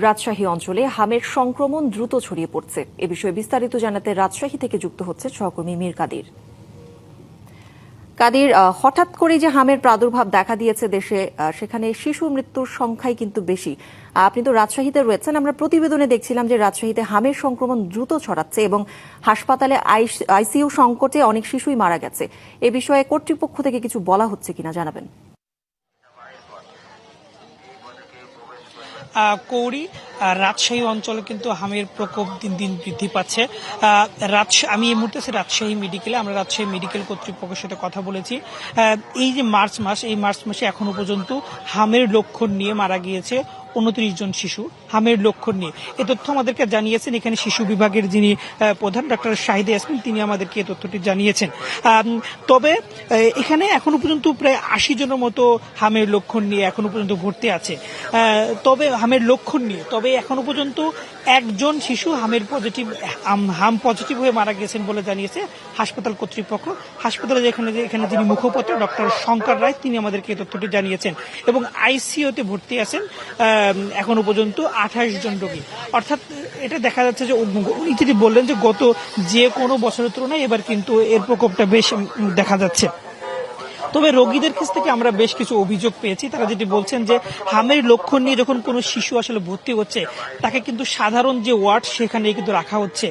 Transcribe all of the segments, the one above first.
রাজশাহী অঞ্চলে হামের সংক্রমণ দ্রুত ছড়িয়ে পড়ছে। এ বিষয়ে বিস্তারিত জানাতে রাজশাহী থেকে যুক্ত হচ্ছে সহকর্মী মীর কাদির। কাদির, হঠাৎ করে যে হামের প্রাদুর্ভাব দেখা দিয়েছে দেশে, সেখানে শিশু মৃত্যুর সংখ্যাই কিন্তু বেশি। আপনি তো রাজশাহীতে রয়েছেন, আমরা প্রতিবেদনে দেখছিলাম যে রাজশাহীতে হামের সংক্রমণ দ্রুত ছড়াচ্ছে এবং হাসপাতালে আইসিইউ সংকটে অনেক শিশুই মারা গেছে। এ বিষয়ে কর্তৃপক্ষ থেকে কিছু বলা হচ্ছে কিনা জানাবেন। কৌরি, রাজশাহী অঞ্চলে কিন্তু হামের প্রকোপ দিন দিন বৃদ্ধি পাচ্ছে। আমি এই মুহূর্তে রাজশাহী মেডিকেলে, আমরা রাজশাহী মেডিকেল কর্তৃপক্ষের সাথে কথা বলেছি। এই যে মার্চ মাসে এখনো পর্যন্ত হামের লক্ষণ নিয়ে মারা গিয়েছে 29 জন শিশু, হামের লক্ষণ নিয়ে। এ তথ্য আমাদেরকে জানিয়েছেন এখানে শিশু বিভাগের যিনি প্রধান ডক্টর শাহিদা ইয়াসমিন, তিনি আমাদেরকে এই তথ্যটি জানিয়েছেন। তবে এখানে এখনো পর্যন্ত প্রায় 80 জনের মতো হামের লক্ষণ নিয়ে এখনো পর্যন্ত ভর্তি আছে। তবে হামের লক্ষণ নিয়ে এখনো পর্যন্ত একজন শিশু হাম পজিটিভ হয়ে মারা গেছেন বলে জানিয়েছে হাসপাতাল কর্তৃপক্ষ। হাসপাতালে এখানে যিনি মুখপাত্র ডক্টর শঙ্কর রায়, তিনি আমাদেরকে এই তথ্যটি জানিয়েছেন। এবং আইসিইউতে ভর্তি আছেন এখনো পর্যন্ত 28 জন রোগী। অর্থাৎ এটা দেখা যাচ্ছে যে উনি যেটি বললেন যে গত যে কোনো বছরের তুলনায় এবার কিন্তু এর প্রকোপটা বেশ দেখা যাচ্ছে। তবে রোগীদের কাছ থেকে আমরা বেশ কিছু অভিযোগ পেয়েছি। তারা যেটি বলছেন যে হামের লক্ষণ নিয়ে যখন কোনো শিশু আসলে ভর্তি হচ্ছে, তাকে কিন্তু সাধারণ যে ওয়ার্ড সেখানে কিন্তু রাখা হচ্ছে।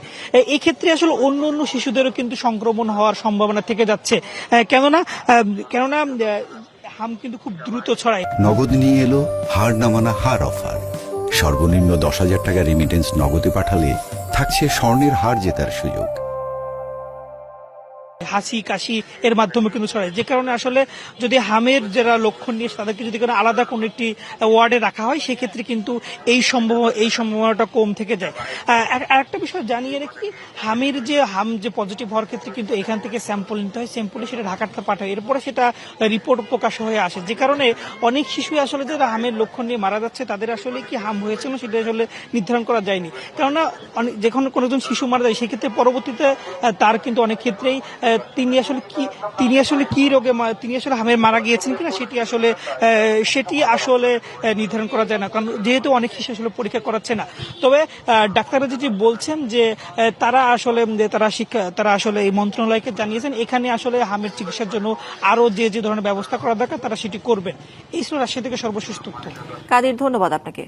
এই ক্ষেত্রে আসলে অন্য শিশুদেরও কিন্তু সংক্রমণ হওয়ার সম্ভাবনা থেকে যাচ্ছে। কেননা হাম কিন্তু খুব দ্রুত ছড়ায়। নগদ নিয়ে এলো হার না মানা হার অফার। সর্বনিম্ন 10,000 টাকা রেমিটেন্স নগদে পাঠালে থাকছে স্বর্ণের হার জেতার সুযোগ। হাসি কাশি এর মাধ্যমে কিন্তু ছড়ায়, যে কারণে আসলে যদি হামের যারা লক্ষণ নিয়ে তাদেরকে যদি কোনো আলাদা কোনো একটি ওয়ার্ডে রাখা হয়, সেক্ষেত্রে কিন্তু এই সম্ভাবনাটা কম থেকে যায়। আরেকটা বিষয় জানিয়ে রাখি, হাম যে পজিটিভ হওয়ার ক্ষেত্রে কিন্তু এখান থেকে স্যাম্পল নিতে হয়, স্যাম্পলে সেটা ঢাকাতে পাঠায়, এরপরে সেটা রিপোর্ট প্রকাশ হয়ে আসে, যে কারণে অনেক শিশু আসলে যারা হামের লক্ষণ নিয়ে মারা যাচ্ছে তাদের আসলে কি হাম হয়েছে না সেটা আসলে নির্ধারণ করা যায়নি। কেননা যখন কোনো একজন শিশু মারা যায়, সেক্ষেত্রে পরবর্তীতে তার কিন্তু অনেক ক্ষেত্রেই তিনি আসলে কি রোগে তিনি আসলে হামের মারা গিয়েছেন কিনা সেটি আসলে নির্ধারণ করা যায় না, কারণ যেহেতু অনেক শিশু আসলে পরীক্ষা করাচ্ছে না। তবে ডাক্তাররা যেটি বলছেন যে তারা আসলে এই মন্ত্রণালয়কে জানিয়েছেন এখানে আসলে হামের চিকিৎসার জন্য আরো যে ধরনের ব্যবস্থা করা দরকার তারা সেটি করবেন। এই ছিল রাজশাহী থেকে সর্বশেষ তথ্য। কাদির, ধন্যবাদ আপনাকে।